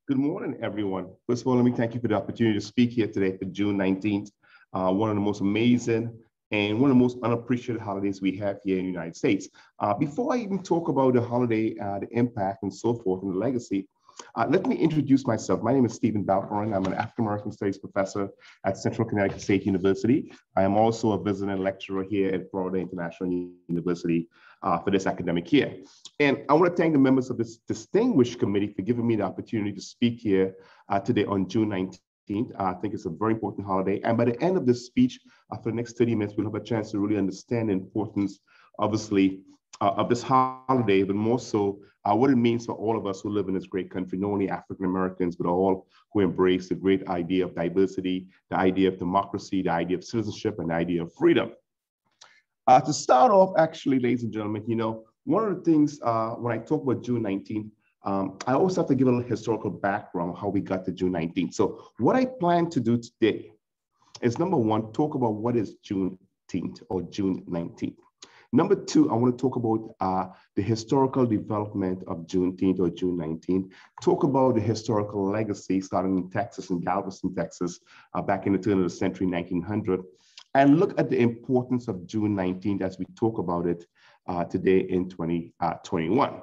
Good morning, everyone. First of all, let me thank you for the opportunity to speak here today for June 19th, one of the most amazing and one of the most unappreciated holidays we have here in the United States. Before I even talk about the holiday, the impact and so forth and the legacy, let me introduce myself. My name is Stephen Balkaran. I'm an African American Studies professor at Central Connecticut State University. I am also a visiting lecturer here at Florida International University for this academic year. And I want to thank the members of this distinguished committee for giving me the opportunity to speak here today on June 19th. I think it's a very important holiday. And by the end of this speech, for the next 30 minutes, we'll have a chance to really understand the importance, obviously, of this holiday, but more so what it means for all of us who live in this great country, not only African Americans, but all who embrace the great idea of diversity, the idea of democracy, the idea of citizenship, and the idea of freedom. To start off, actually, ladies and gentlemen, one of the things when I talk about June 19th, I always have to give a little historical background on how we got to June 19th. So what I plan to do today is, number one, talk about what is Juneteenth or June 19th. Number two, I want to talk about the historical development of Juneteenth or June 19th, talk about the historical legacy starting in Texas, in Galveston, Texas, back in the turn of the century, 1900, and look at the importance of June 19th as we talk about it today in 2021.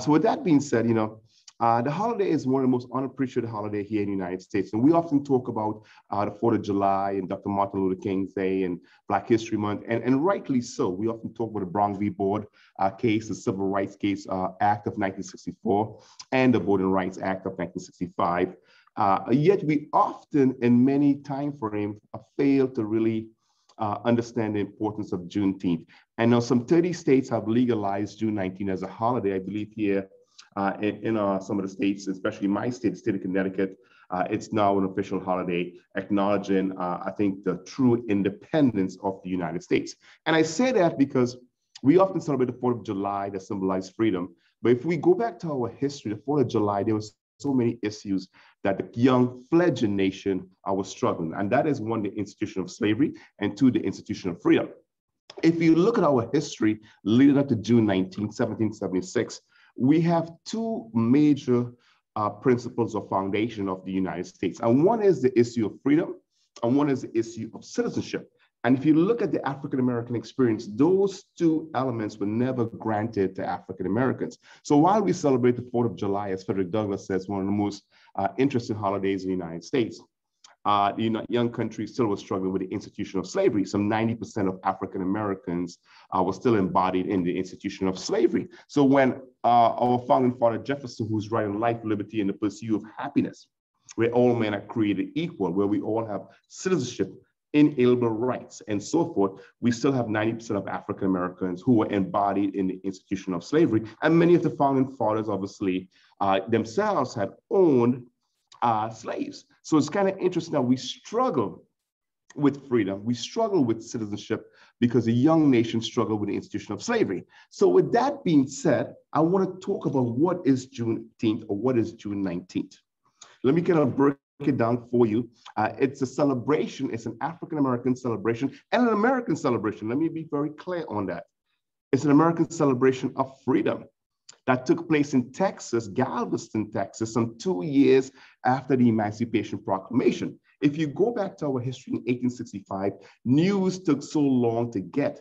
So with that being said, the holiday is one of the most unappreciated holidays here in the United States. And we often talk about the 4th of July and Dr. Martin Luther King's Day and Black History Month, and rightly so. We often talk about the Brown v. Board case, the Civil Rights Case Act of 1964, and the Voting Rights Act of 1965. Yet we often, in many time frames, fail to really understand the importance of Juneteenth. And now some 30 states have legalized June 19th as a holiday. I believe here in some of the states, especially my state, the state of Connecticut, it's now an official holiday acknowledging, I think, the true independence of the United States. And I say that because we often celebrate the 4th of July that symbolizes freedom. But if we go back to our history, the 4th of July, there was so many issues that the young fledgling nation was struggling. And that is one, the institution of slavery, and two, the institution of freedom. If you look at our history leading up to June 19, 1776, we have two major principles of foundation of the United States. And one is the issue of freedom, and one is the issue of citizenship. And if you look at the African-American experience, those two elements were never granted to African-Americans. So while we celebrate the 4th of July, as Frederick Douglass says, one of the most interesting holidays in the United States, the young country still was struggling with the institution of slavery. Some 90% of African-Americans were still embodied in the institution of slavery. So when our founding father Jefferson, who's writing Life, Liberty, and the Pursuit of Happiness, where all men are created equal, where we all have citizenship, inalienable rights, and so forth, we still have 90% of African Americans who were embodied in the institution of slavery. And many of the founding fathers, obviously, themselves had owned slaves. So it's kind of interesting that we struggle with freedom. We struggle with citizenship because the young nation struggled with the institution of slavery. So with that being said, I want to talk about what is Juneteenth or what is June 19th. Let me kind of break it down for you. It's a celebration. It's an African-American celebration and an American celebration. Let me be very clear on that. It's an American celebration of freedom that took place in Texas, Galveston, Texas, some 2 years after the Emancipation Proclamation. If you go back to our history in 1865, news took so long to get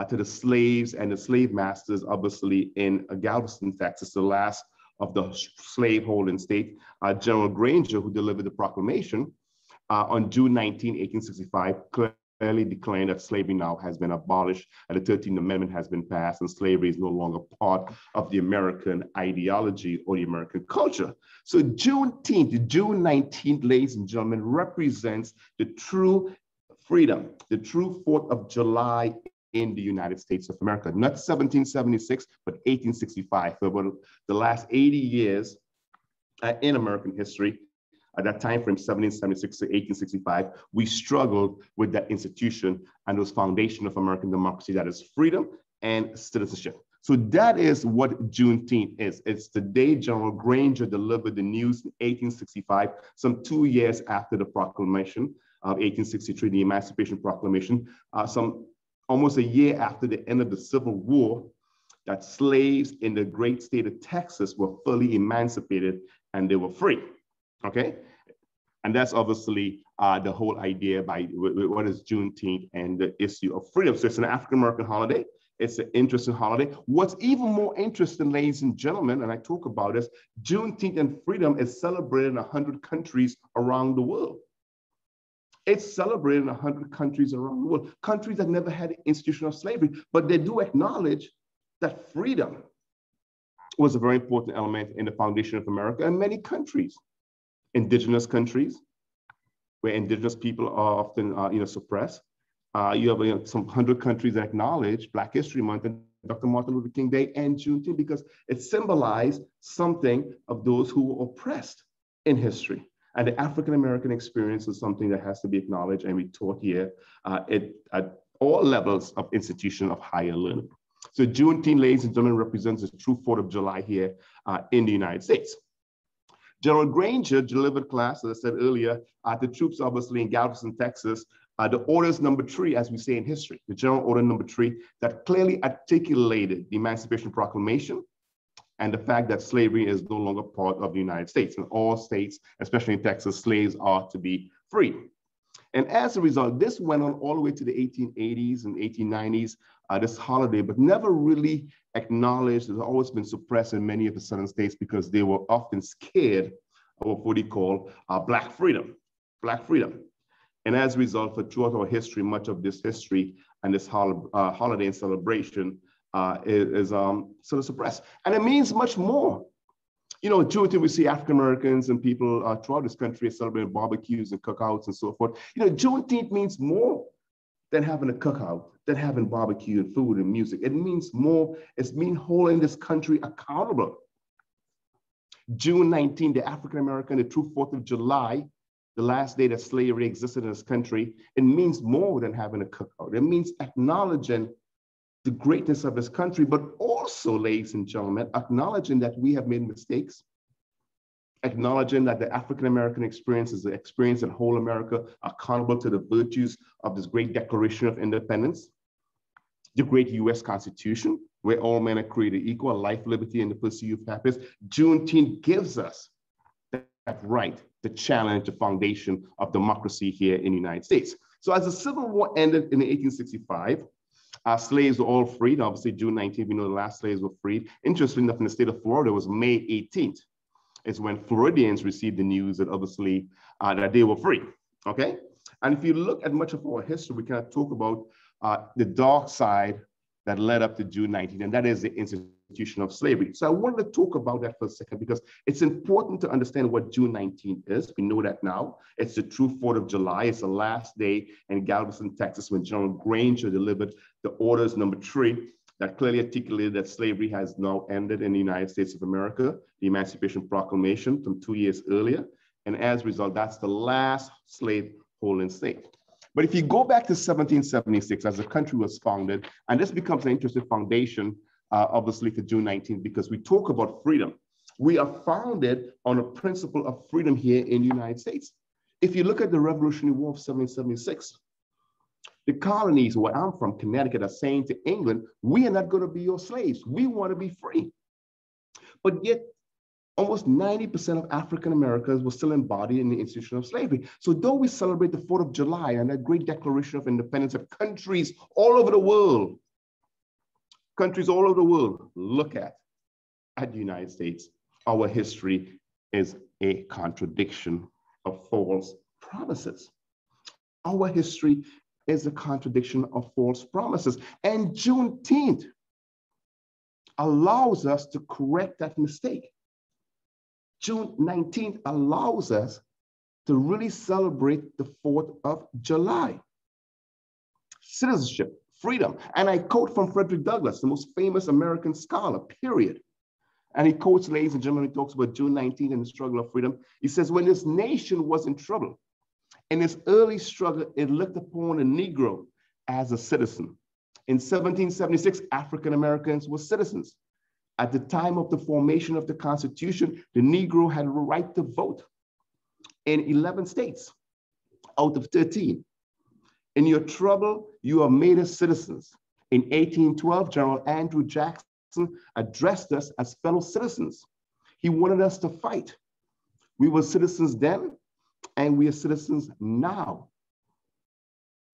to the slaves and the slave masters, obviously, in Galveston, Texas, the last of the slaveholding state. General Granger, who delivered the proclamation on June 19, 1865, clearly declaring that slavery now has been abolished and the 13th Amendment has been passed and slavery is no longer part of the American ideology or the American culture. So Juneteenth, June 19th, ladies and gentlemen, represents the true freedom, the true 4th of July in the United States of America, not 1776, but 1865. For about the last 80 years in American history, at that time from 1776 to 1865, we struggled with that institution and those foundation of American democracy, that is freedom and citizenship. So that is what Juneteenth is. It's the day General Granger delivered the news in 1865, some 2 years after the proclamation of 1863, the Emancipation Proclamation, some almost a year after the end of the Civil War, that slaves in the great state of Texas were fully emancipated and they were free, okay? And that's obviously the whole idea by what is Juneteenth and the issue of freedom. So it's an African-American holiday. It's an interesting holiday. What's even more interesting, ladies and gentlemen, and I talk about this, Juneteenth and freedom is celebrated in 100 countries around the world. It's celebrated in 100 countries around the world, countries that never had an institution of slavery, but they do acknowledge that freedom was a very important element in the foundation of America and many countries. Indigenous countries, where indigenous people are often suppressed. You have some 100 countries that acknowledge Black History Month and Dr. Martin Luther King Day and Juneteenth because it symbolized something of those who were oppressed in history. And the African-American experience is something that has to be acknowledged and we taught here at all levels of institution of higher learning. So Juneteenth, ladies and gentlemen, represents the true 4th of July here in the United States. General Granger delivered class, as I said earlier, the troops obviously in Galveston, Texas, the orders number 3, as we say in history, the general order number 3 that clearly articulated the Emancipation Proclamation and the fact that slavery is no longer part of the United States. In all states, especially in Texas, slaves are to be free. And as a result, this went on all the way to the 1880s and 1890s, this holiday, but never really acknowledged. It's always been suppressed in many of the southern states because they were often scared of what they call Black freedom, Black freedom. And as a result, throughout our history, much of this history and this holiday and celebration is sort of suppressed. And it means much more. You know, Juneteenth, we see African Americans and people throughout this country celebrating barbecues and cookouts and so forth. You know, Juneteenth means more than having a cookout, than having barbecue and food and music. It means more. It means holding this country accountable. June 19, the African American, the true 4th of July, the last day that slavery existed in this country, it means more than having a cookout. It means acknowledging the greatness of this country, but also, ladies and gentlemen, acknowledging that we have made mistakes, acknowledging that the African-American experience is the experience that hold America accountable to the virtues of this great Declaration of Independence, the great US Constitution, where all men are created equal, life, liberty, and the pursuit of happiness. Juneteenth gives us that right to challenge the foundation of democracy here in the United States. So as the Civil War ended in 1865, slaves were all freed. Obviously, June 19th, we know the last slaves were freed. Interestingly enough, in the state of Florida, it was May 18th. It's when Floridians received the news that obviously that they were free, okay? And if you look at much of our history, we kind of talk about the dark side that led up to June 19th, and that is the institution of slavery. So I wanted to talk about that for a second because it's important to understand what June 19th is. We know that now. It's the true 4th of July. It's the last day in Galveston, Texas, when General Granger delivered the orders number 3 that clearly articulated that slavery has now ended in the United States of America, the Emancipation Proclamation from 2 years earlier. And as a result, that's the last slave holding state. But if you go back to 1776, as the country was founded, and this becomes an interesting foundation, obviously, for June 19th, because we talk about freedom. We are founded on a principle of freedom here in the United States. If you look at the Revolutionary War of 1776, the colonies where I'm from, Connecticut, are saying to England, we are not going to be your slaves. We want to be free. But yet, almost 90% of African Americans were still embodied in the institution of slavery. So though we celebrate the 4th of July and that great Declaration of Independence of countries all over the world, look at the United States, our history is a contradiction of false promises. Our history is a contradiction of false promises. And Juneteenth allows us to correct that mistake. June 19th allows us to really celebrate the 4th of July. Citizenship, freedom. And I quote from Frederick Douglass, the most famous American scholar, period. And he quotes, ladies and gentlemen, he talks about June 19th and the struggle of freedom. He says, when this nation was in trouble, in its early struggle, it looked upon a Negro as a citizen. In 1776, African Americans were citizens. At the time of the formation of the Constitution, the Negro had a right to vote in 11 states out of 13. In your trouble, you are made as citizens. In 1812, General Andrew Jackson addressed us as fellow citizens. He wanted us to fight. We were citizens then, and we are citizens now.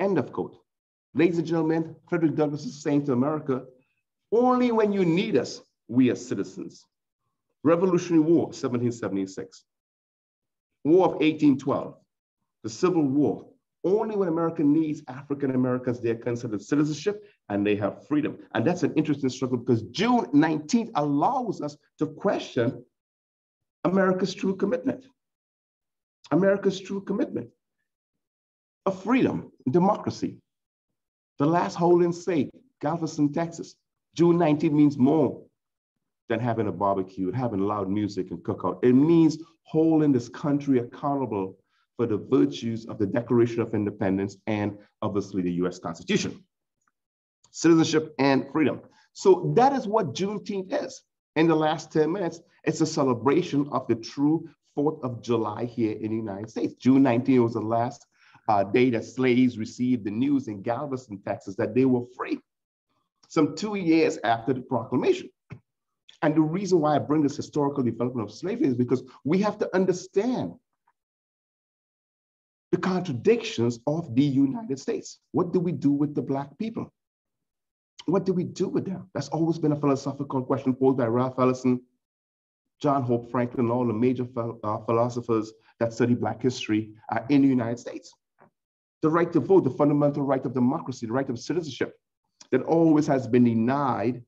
End of quote. Ladies and gentlemen, Frederick Douglass is saying to America, only when you need us, we are citizens. Revolutionary War, 1776. War of 1812, the Civil War. Only when America needs African Americans, they're considered citizenship and they have freedom. And that's an interesting struggle because June 19th allows us to question America's true commitment. America's true commitment of freedom, democracy. The last hole-in state, Galveston, Texas. June 19th means more than having a barbecue, having loud music and cookout. It means holding this country accountable for the virtues of the Declaration of Independence and obviously the US Constitution. Citizenship and freedom. So that is what Juneteenth is. In the last 10 minutes, it's a celebration of the true 4th of July here in the United States. June 19th was the last day that slaves received the news in Galveston, Texas, that they were free. Some 2 years after the proclamation. And the reason why I bring this historical development of slavery is because we have to understand the contradictions of the United States. What do we do with the Black people? What do we do with them? That's always been a philosophical question posed by Ralph Ellison, John Hope Franklin, and all the major philosophers that study Black history in the United States. The right to vote, the fundamental right of democracy, the right of citizenship, that always has been denied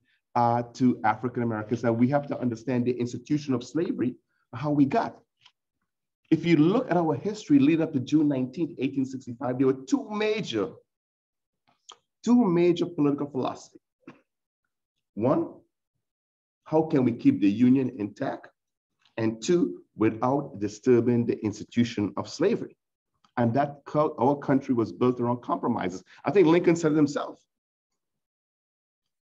to African Americans. And we have to understand the institution of slavery, how we got. If you look at our history leading up to June 19th, 1865, there were two major political philosophies. One, how can we keep the Union intact? And two, without disturbing the institution of slavery. And that our country was built around compromises. I think Lincoln said it himself.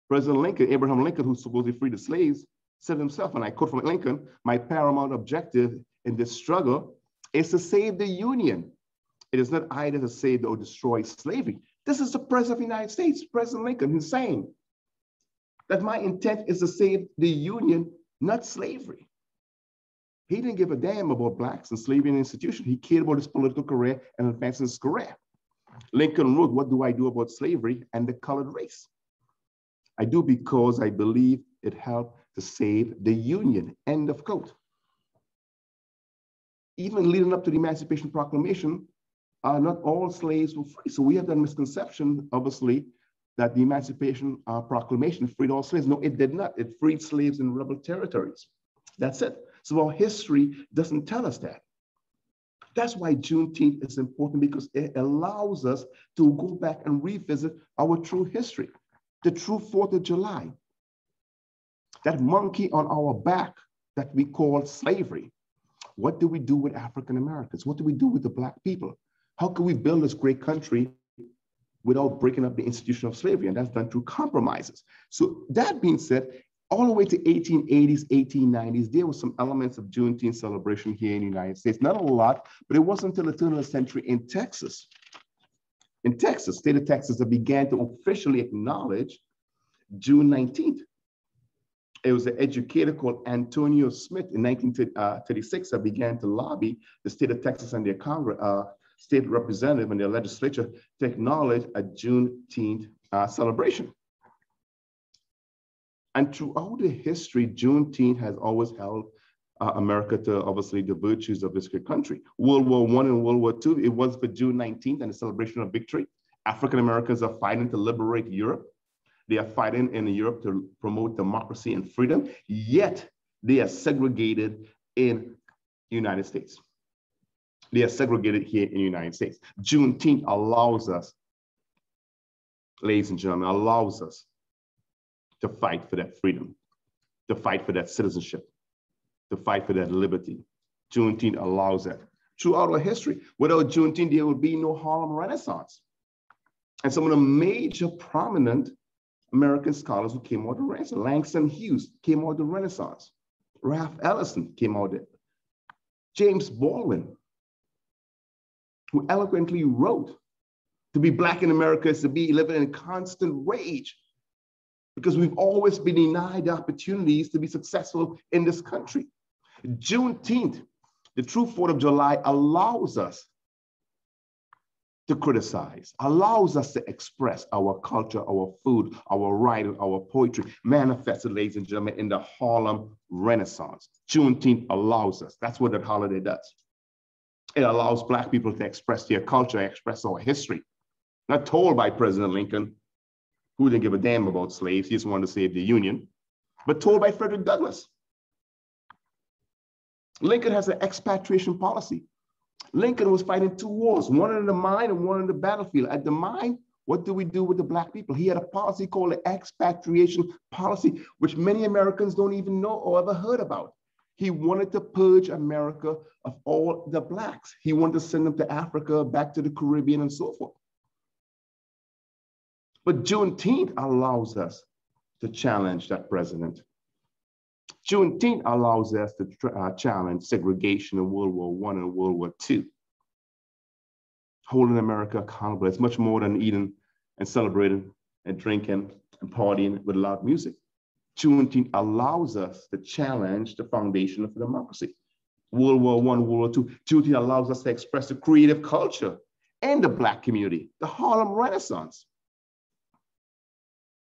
President Lincoln, Abraham Lincoln, who supposedly freed the slaves, said himself, and I quote from Lincoln, "My paramount objective in this struggle is to save the Union. It is not either to save or destroy slavery." This is the President of the United States, President Lincoln, who's saying that my intent is to save the Union, not slavery. He didn't give a damn about Blacks and slavery and institution. He cared about his political career and advancing his career. Lincoln wrote, "What do I do about slavery and the colored race? I do because I believe it helped to save the Union," end of quote. Even leading up to the Emancipation Proclamation, not all slaves were free. So we have that misconception, obviously, that the Emancipation Proclamation freed all slaves. No, it did not. It freed slaves in rebel territories. That's it. So our history doesn't tell us that. That's why Juneteenth is important, because it allows us to go back and revisit our true history, the true 4th of July, that monkey on our back that we call slavery. What do we do with African Americans? What do we do with the Black people? How can we build this great country without breaking up the institution of slavery? And that's done through compromises. So that being said, all the way to 1880s, 1890s, there were some elements of Juneteenth celebration here in the United States. Not a lot, but it wasn't until the turn of the century in Texas, state of Texas, that began to officially acknowledge June 19th. It was an educator called Antonio Smith in 1936 that began to lobby the state of Texas and their Congress, state representative and their legislature to acknowledge a Juneteenth celebration. And throughout the history, Juneteenth has always held America to obviously the virtues of this great country. World War I and World War II, it was for June 19th and the celebration of victory. African Americans are fighting to liberate Europe. They are fighting in Europe to promote democracy and freedom, yet they are segregated in the United States. They are segregated here in the United States. Juneteenth allows us, ladies and gentlemen, allows us to fight for that freedom, to fight for that citizenship, to fight for that liberty. Juneteenth allows that. Throughout our history, without Juneteenth, there would be no Harlem Renaissance. And some of the major prominent American scholars who came out of the Renaissance, Langston Hughes came out of the Renaissance, Ralph Ellison came out of it, James Baldwin, who eloquently wrote, "To be Black in America is to be living in constant rage, because we've always been denied the opportunities to be successful in this country." Juneteenth The true 4th of July allows us to criticize, allows us to express our culture, our food, our writing, our poetry, manifested, ladies and gentlemen, in the Harlem Renaissance. Juneteenth allows us. That's what that holiday does. It allows Black people to express their culture, express our history. Not told by President Lincoln, who didn't give a damn about slaves, he just wanted to save the Union, but told by Frederick Douglass. Lincoln has an expatriation policy. Lincoln was fighting 2 wars, one in the mine and one in the battlefield. At the mine, what do we do with the Black people? He had a policy called the expatriation policy, which many Americans don't even know or ever heard about. He wanted to purge America of all the Blacks. He wanted to send them to Africa, back to the Caribbean, and so forth. But Juneteenth allows us to challenge that president. Juneteenth allows us to challenge segregation in World War I and World War II. Holding America accountable. It's much more than eating and celebrating and drinking and partying with loud music. Juneteenth allows us to challenge the foundation of democracy. World War I, World War II. Juneteenth allows us to express the creative culture and the Black community, the Harlem Renaissance.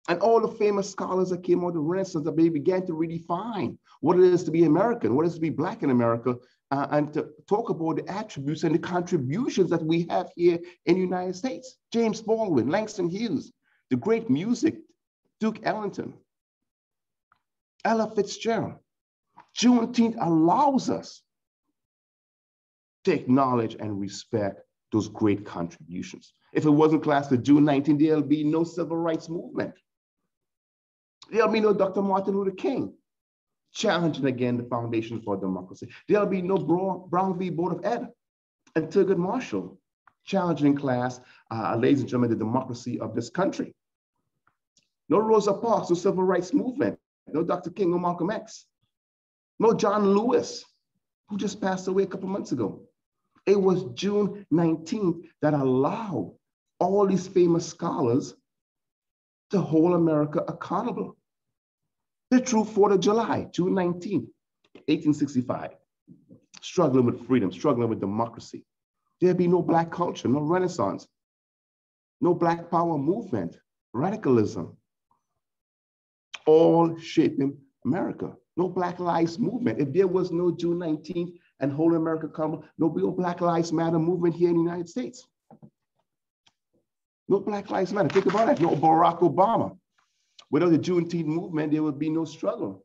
And all the famous scholars that came out of the Renaissance, that they began to redefine what it is to be American, what it is to be Black in America, and to talk about the attributes and the contributions that we have here in the United States. James Baldwin, Langston Hughes, the great music, Duke Ellington, Ella Fitzgerald. Juneteenth allows us to acknowledge and respect those great contributions. If it wasn't classed as June 19, there'll be no civil rights movement. There'll be no Dr. Martin Luther King challenging again the foundation for democracy. There'll be no Brown v. Board of Ed and Thurgood Marshall challenging in class, ladies and gentlemen, the democracy of this country. No Rosa Parks, no civil rights movement, no Dr. King, no Malcolm X, no John Lewis, who just passed away a couple months ago. It was June 19th that allowed all these famous scholars to hold America accountable. The true 4th of July, June 19th, 1865, struggling with freedom, struggling with democracy. There'd be no Black culture, no Renaissance, no Black power movement, radicalism, all shaping America. No Black Lives Movement. If there was no June 19th and holding America accountable, no Black Lives Matter movement here in the United States. No Black Lives Matter. Think about that. No Barack Obama. Without the Juneteenth movement, there would be no struggle.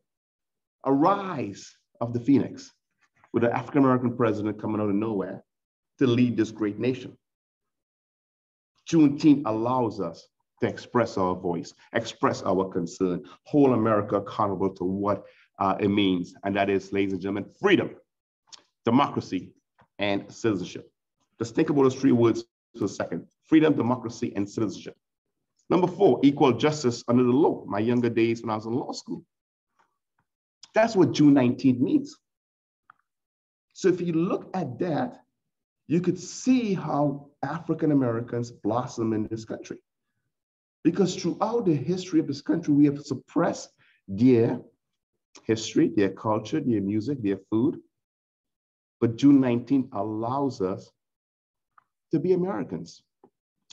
A rise of the Phoenix with an African-American president coming out of nowhere to lead this great nation. Juneteenth allows us to express our voice, express our concern, hold America accountable to what it means. And that is, ladies and gentlemen, freedom, democracy, and citizenship. Let's think about those 3 words for a second. Freedom, democracy, and citizenship. Number 4, equal justice under the law. My younger days when I was in law school. That's what June 19th means. So if you look at that, you could see how African Americans blossom in this country. Because throughout the history of this country, we have suppressed their history, their culture, their music, their food. But June 19th allows us to be Americans,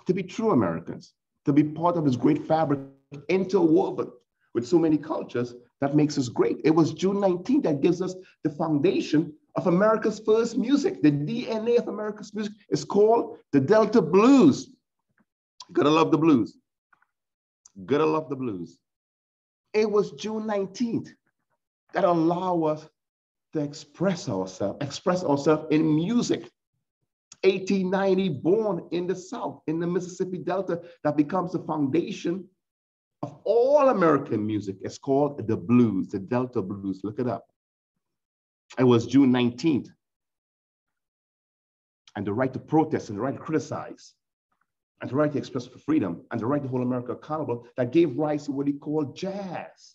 to be true Americans, to be part of this great fabric interwoven with so many cultures that makes us great. It was June 19th that gives us the foundation of America's first music. The DNA of America's music is called the Delta Blues. Gotta love the blues. Gotta love the blues. It was June 19th that allowed us to express ourselves in music. 1890, born in the South, in the Mississippi Delta, that becomes the foundation of all American music. It's called the blues, the Delta Blues. Look it up. It was June 19th. And the right to protest and the right to criticize and the right to express for freedom and the right to hold America accountable that gave rise to what he called jazz.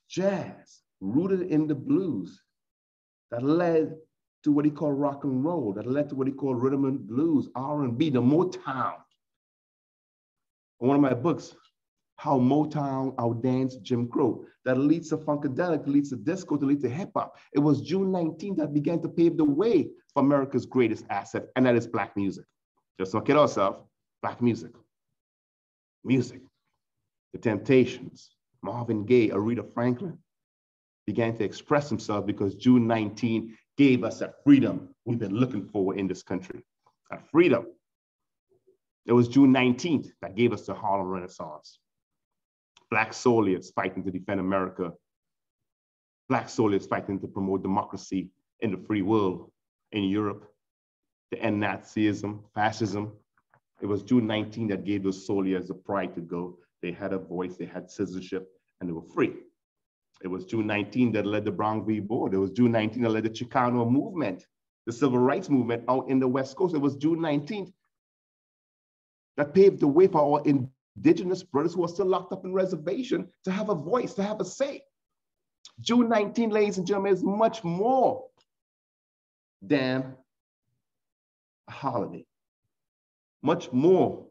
Jazz, rooted in the blues, that led to what he called rock and roll, that led to what he called rhythm and blues, R&B, the Motown. In one of my books, how Motown, our dance, Jim Crow, that leads to funkadelic, that leads to disco, that leads to hip hop. It was June 19th that began to pave the way for America's greatest asset, and that is Black music. Just don't kid ourselves, Black music. Music. The Temptations, Marvin Gaye, Aretha Franklin began to express themselves because June 19 gave us that freedom we've been looking for in this country. That freedom. It was June 19th that gave us the Harlem Renaissance. Black soldiers fighting to defend America. Black soldiers fighting to promote democracy in the free world, in Europe, to end Nazism, fascism. It was June 19 that gave those soldiers the pride to go. They had a voice, they had citizenship, and they were free. It was June 19 that led the Brown v. Board. It was June 19 that led the Chicano movement, the civil rights movement out in the West Coast. It was June 19th that paved the way for our indigenous brothers who are still locked up in reservation to have a voice, to have a say. June 19, ladies and gentlemen, is much more than a holiday, much more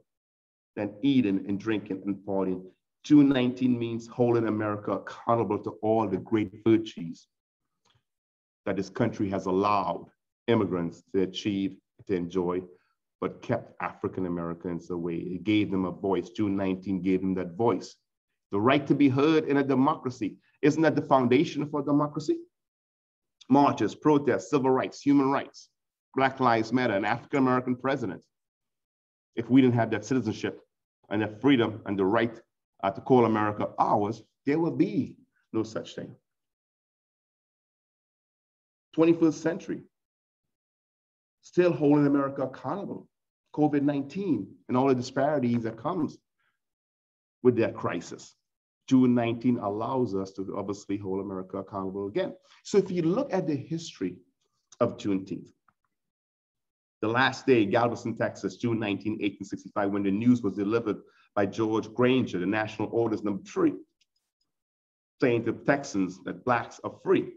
than eating and drinking and partying. June 19 means holding America accountable to all the great virtues that this country has allowed immigrants to achieve, to enjoy, but kept African Americans away. It gave them a voice. June 19 gave them that voice. The right to be heard in a democracy. Isn't that the foundation for democracy? Marches, protests, civil rights, human rights, Black Lives Matter, an African American president. If we didn't have that citizenship and that freedom and the right to call America ours, there would be no such thing. 21st century, still holding America accountable. COVID-19 and all the disparities that comes with that crisis. June 19 allows us to obviously hold America accountable again. So if you look at the history of Juneteenth, the last day, Galveston, Texas, June 19, 1865, when the news was delivered by George Granger, the National Orders No. 3, saying to Texans that Blacks are free.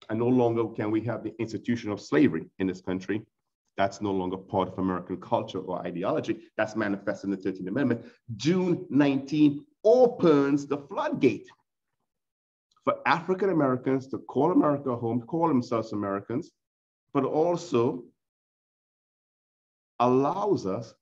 And no longer can we have the institution of slavery in this country. That's no longer part of American culture or ideology. That's manifested in the 13th Amendment. June 19 opens the floodgate for African Americans to call America home, call themselves Americans, but also allows us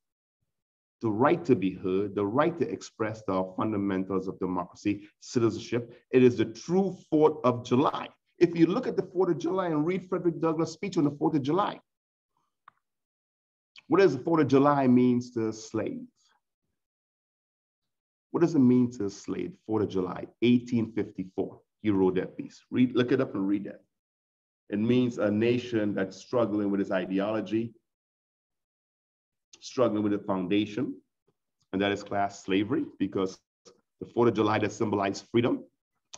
the right to be heard, the right to express the fundamentals of democracy, citizenship. It is the true 4th of July. If you look at the 4th of July and read Frederick Douglass' speech on the 4th of July, what does the 4th of July means to a slave? What does it mean to a slave? 4th of July, 1854. He wrote that piece. Look it up and read that. It means a nation that's struggling with its ideology, struggling with the foundation, and that is class slavery, because the 4th of July that symbolized freedom,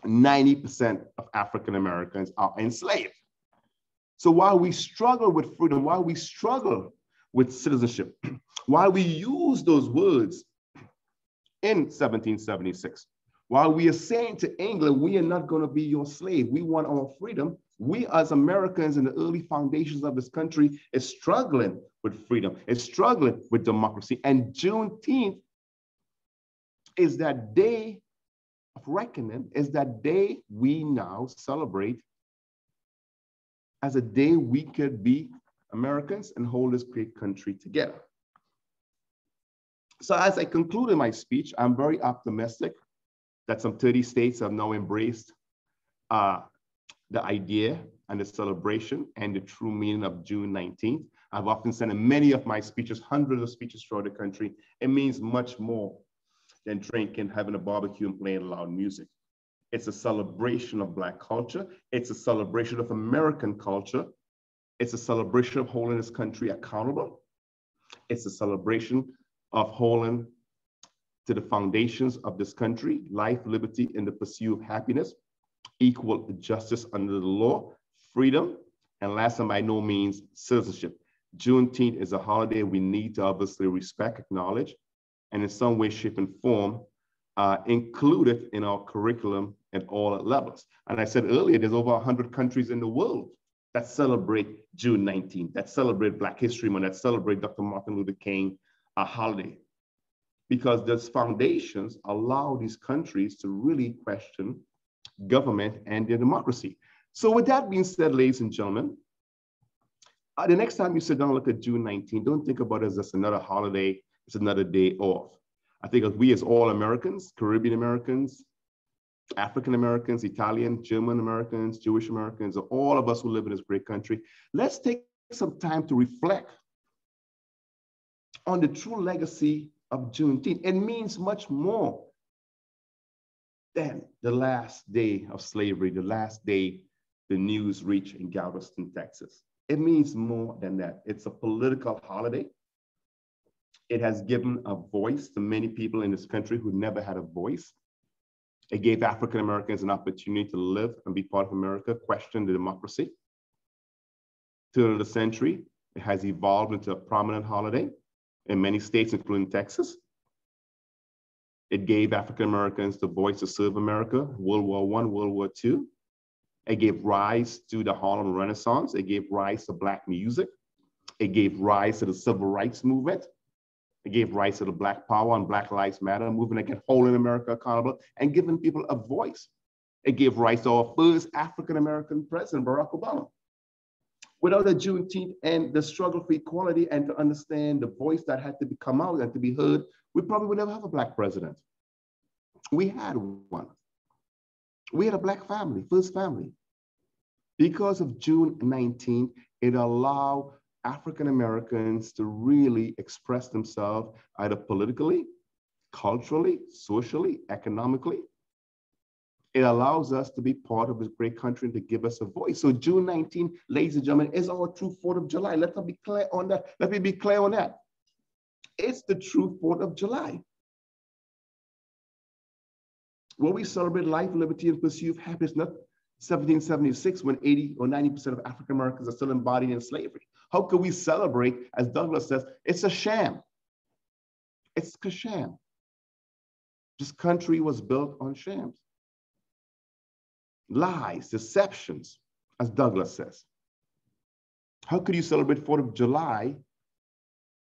90% of African Americans are enslaved. So while we struggle with freedom, while we struggle with citizenship, while we use those words in 1776, while we are saying to England, we are not going to be your slave, we want our freedom, we as Americans in the early foundations of this country is struggling with freedom, is struggling with democracy. And Juneteenth is that day of reckoning, is that day we now celebrate as a day we could be Americans and hold this great country together. So as I concluded my speech, I'm very optimistic that some 30 states have now embraced the idea and the celebration and the true meaning of June 19th. I've often said in many of my speeches, hundreds of speeches throughout the country, it means much more than drinking, having a barbecue, and playing loud music. It's a celebration of Black culture. It's a celebration of American culture. It's a celebration of holding this country accountable. It's a celebration of holding to the foundations of this country, life, liberty, and the pursuit of happiness, equal justice under the law, freedom, and last and by no means, citizenship. Juneteenth is a holiday we need to obviously respect, acknowledge, and in some way, shape, and form, include it in our curriculum at all levels. And I said earlier, there's over 100 countries in the world that celebrate June 19th, that celebrate Black History Month, that celebrate Dr. Martin Luther King holiday. because those foundations allow these countries to really question government and their democracy. So with that being said, ladies and gentlemen, the next time you sit down and look at June 19, don't think about it as just another holiday, it's another day off. I think we as all Americans, Caribbean Americans, African Americans, Italian, German Americans, Jewish Americans, all of us who live in this great country, let's take some time to reflect on the true legacy of Juneteenth. It means much more than the last day of slavery, the last day the news reached in Galveston, Texas. It means more than that. It's a political holiday. It has given a voice to many people in this country who never had a voice. It gave African Americans an opportunity to live and be part of America, question the democracy. Turn of the century, it has evolved into a prominent holiday in many states, including Texas. It gave African Americans the voice to serve America, World War I, World War II. It gave rise to the Harlem Renaissance. It gave rise to Black music. It gave rise to the Civil Rights Movement. It gave rise to the Black Power and Black Lives Matter movement against holding America accountable and giving people a voice. It gave rise to our first African-American president, Barack Obama. Without the Juneteenth and the struggle for equality and to understand the voice that had to come out and to be heard, we probably would never have a Black president. We had one. We had a Black family, first family. Because of June 19th, it allowed African Americans to really express themselves either politically, culturally, socially, economically. It allows us to be part of this great country and to give us a voice. So June 19th, ladies and gentlemen, is our true 4th of July. Let us be clear on that. Let me be clear on that. It's the true 4th of July. When we celebrate life, liberty, and pursuit of happiness, not 1776, when 80 or 90% of African Americans are still embodied in slavery. How can we celebrate, as Douglas says, it's a sham. It's a sham. This country was built on shams. Lies, deceptions, as Douglas says. How could you celebrate 4th of July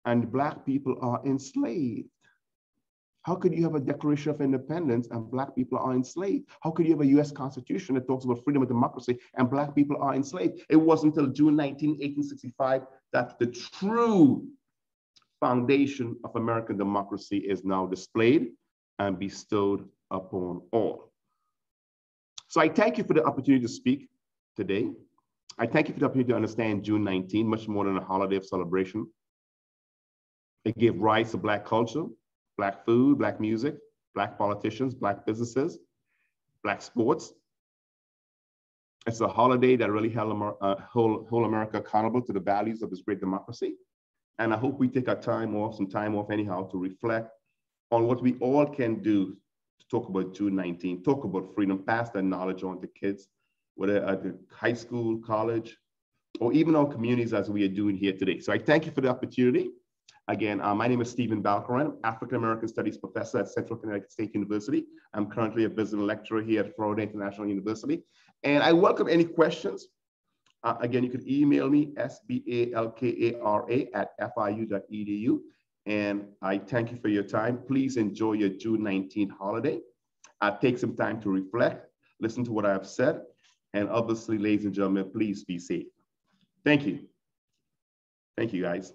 and Black people are enslaved? How could you have a Declaration of Independence and Black people are enslaved? How could you have a US Constitution that talks about freedom and democracy and Black people are enslaved? It wasn't until June 19, 1865 that the true foundation of American democracy is now displayed and bestowed upon all. So I thank you for the opportunity to speak today. I thank you for the opportunity to understand June 19, much more than a holiday of celebration. It gave rise to Black culture, Black food, Black music, Black politicians, Black businesses, Black sports. It's a holiday that really held whole America accountable to the values of this great democracy. And I hope we take our time off, some time off anyhow, to reflect on what we all can do to talk about June 19, talk about freedom, pass that knowledge on to kids, whether at the high school, college, or even our communities as we are doing here today. So I thank you for the opportunity. Again, my name is Stephen Balkaran, African-American Studies Professor at Central Connecticut State University. I'm currently a visiting lecturer here at Florida International University. And I welcome any questions. Again, you can email me, sbalkara@fiu.edu. And I thank you for your time. Please enjoy your June 19th holiday. Take some time to reflect, listen to what I have said. And obviously, ladies and gentlemen, please be safe. Thank you. Thank you, guys.